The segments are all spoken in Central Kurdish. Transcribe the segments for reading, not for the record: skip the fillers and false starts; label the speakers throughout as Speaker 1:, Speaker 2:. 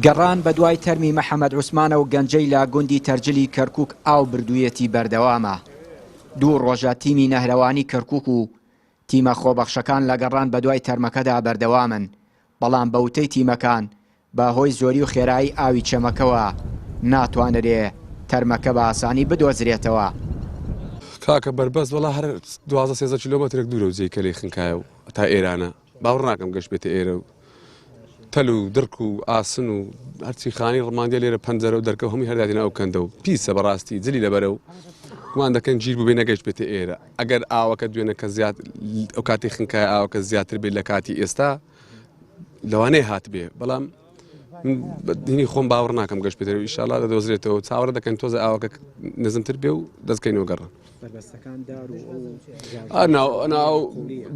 Speaker 1: گەڕان بە دوای تەرمی محەممەد عوسمانە و گەنجەی لە گوندی تەرجلی کەرکک ئاو بردوویەتی بەردەوامە. دوو ڕۆژە تیمی نەهرەوانی کەرکک و تیمە خۆبەخشەکان لە گەڕان بە دوای تەرمەکەدا بەردەوامن، بەڵام بەوتەی تیمەکان بەهۆی زۆری و خێرایی ئاوی چەمەکەوە ناتوانرێ تەرمەکە بە ئاسانی بدۆزرێتەوە.
Speaker 2: کاکە بەربەست وڵا هەر 12-13 کیلۆمەترێک دوورە و جێی کەلەی خنکایە و تا ئێرانە باوەڕ ناکەم گەشت بێتە ئێرە و تەل و درک و ئاسن و هەرچی خانی ڕماندە لێرە پەنجەرە و دەرکە هەمووی هەرداتینە ئەو کەندە و پیسە بەڕاستی جلی لەبەرە و گومان دەکەن گیر بوو بێ نەگەشت بێتە ئێرە. ئەگەر ئاوەکە دوێنە کە زیات ئەو کاتی خنکای ئاوەکە زیاتر بێت لە کاتی ئێستا لەوانەیە هات بێ، بەڵام دینی خۆم باوەڕ ناکەم گەشت بێتەوە ئینشاڵڵا دەدۆزرێتەوە. چاوەڕە دەکەن تۆزە ئاوەکە نزمتر بێ و دەستکەینەوە گەڕن. ناو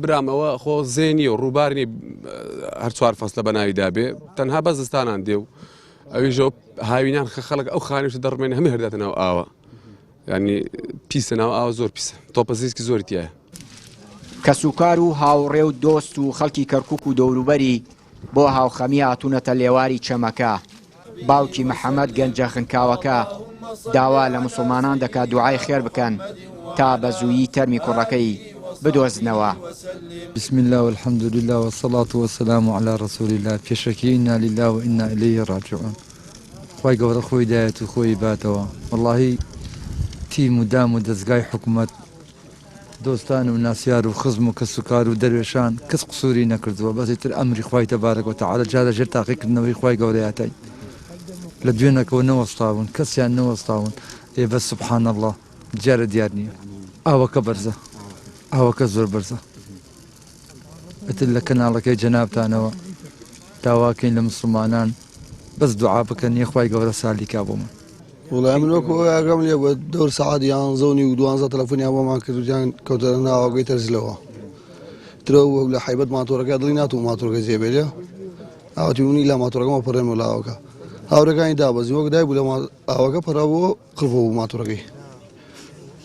Speaker 2: برامەوە خۆ زێنی و ڕووبارنی هەر چوار فەسلە بە ناویدا بێ، تەنها بە زستانان دێ و ئەویژە هاوینان خەڵک ئەو خانوش دەڕمێنە هەمووی هەرداتە ناو ئاوە، ینی پیسە ناو ئاوە زۆر پیسە، تۆپەزیسکی زۆری تایە.
Speaker 1: کەسوکار و هاوڕێ و دۆست و خەڵکی کەرکک و دەوروبەری بۆ هاوخەمی هاتوونەتە لێواری چەمەکە. باوکی محەممەد گەنجە خنکاوەکە داوا لە مسلمانان دەکات دوعای خێر بکەن تا بە زوویی تەرمی کوڕەکەی بدۆزنەوە.
Speaker 3: بسم الله والحمد لله والصلاة والسلام على رسول الله. پێشەکی ئینا لله و ئینا ئیلەیهی ڕاجعون. خوای گەورە خۆی دایەت و خۆی باتەوە. وەڵڵاهی تیم و دام و دەستگای حکوومەت، دۆستان و ناسیار و خزم و کەسوکار و دەروێشان کەس قسووری نەکردووە، بەزی تر ئەمری خوای تەبارەک و تەعالی جارە ژێر تاقیکردنەوەی خوای گەورەیەتای لە دوێنەکەەوە نەوەستاون، کەسیان نەوەستاون. ئێ بە سوبحان الله جارە دیار نییە. ئاوەکە بەرزە، ئاوەکە زۆر بەرزە. ئەتر لە کەناڵەکەی جەنابتانەوە داواکەین لە مسلمانان بەس دوعا بکەن یە خوای گەورە سالیکا بۆ من.
Speaker 4: وڵای من وەکو ئەگەم لێ بە دەور سەعات 11 و 12 تەلەفۆنیان بۆمان کردیان کەوتە ناوەگەی تەرزلەوە. ترە لە حیبەت ماتۆرەکە دڵی ناتوو ماتۆرەکە جێبێلێ ئاوەتی ونی لە ماتۆرەکەمە پەڕێن و لاوەکە هاورەکانی دابەزی وەک دای بوو لە ئاوەکە پەڕاوە قڵبە بوو ماتۆرەکەی.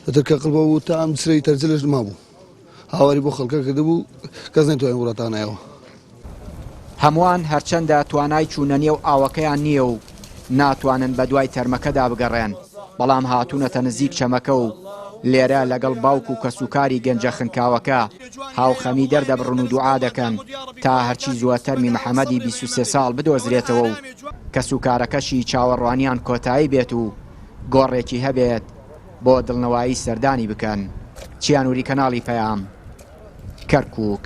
Speaker 4: ئەتر کە قڵبە بوو تا ئەم سرەی تەرجلش مابوو، هاواری بۆ خەڵکە کردبوو کەس نەیتوانێت وڵاتانایەوە.
Speaker 1: هەمووان هەرچەندە توانای چوونە نێو ئاوەکەیان نییە و ناتوانن بە دوای تەرمەکەدا بگەڕێن، بەڵام هاتوونەتە نزیک چەمەکە و لێرە لەگەڵ باوک و کەسوکاری گەنجە خنکاوەکە هاوخەمی دەردەبڕن و دوعا دەکەن تا هەرچی زووە تەرمی محەممەدی 23 ساڵ بدۆزرێتەوە و کەسوکارەکەشی چاوەڕوانیان کۆتایی بێت و گۆڕێکی هەبێت بۆ دڵنەوایی سەردانی بکەن. چیانوری کەناڵی پەیام، کەرکووک.